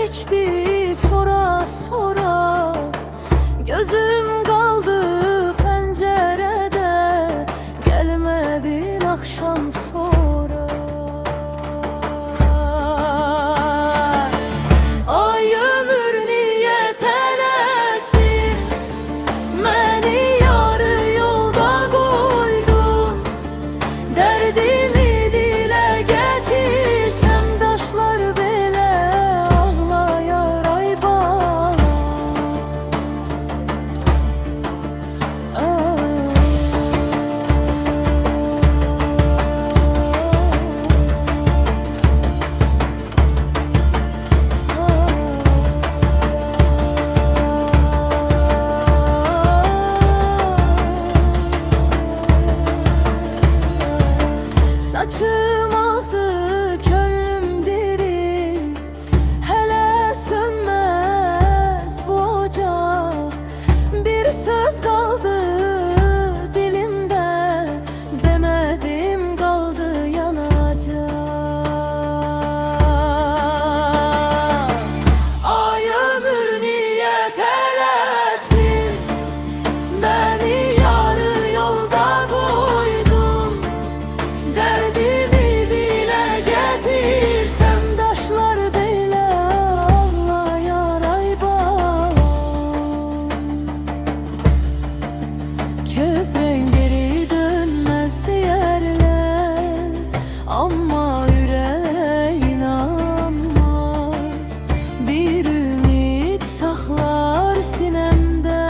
geçti sonra sonra, gözüm kaldı pencerede, gelmedin akşam sonra. Ay ömür niye tələsdin, məni yarı yolda qoydun, dərdimi dilə gətirsəm daşlar belə ağlayar ay bala. Saçım aldı, könlüm diri, hele sönmez bu ocak. Bir söz kaldı dilimde, demedim kaldı yanacak. Ay ömür niye tələsdin, beni yarı yolda koydun, derdimi bile getirsem daşlar böyle ağlayar ay bala. Köprün geri dönmez diyerler, ama yürek inanmaz. Bir ümit saklar sinemde,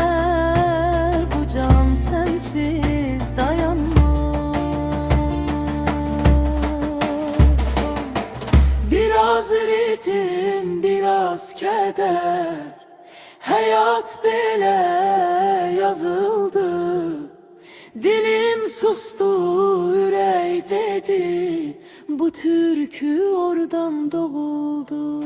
bu can sensiz dayanmaz. Biraz ritim, biraz keder, hayat bile yazıldı. Dilim sustu, yürek dedi, bu türkü oradan doğuldu.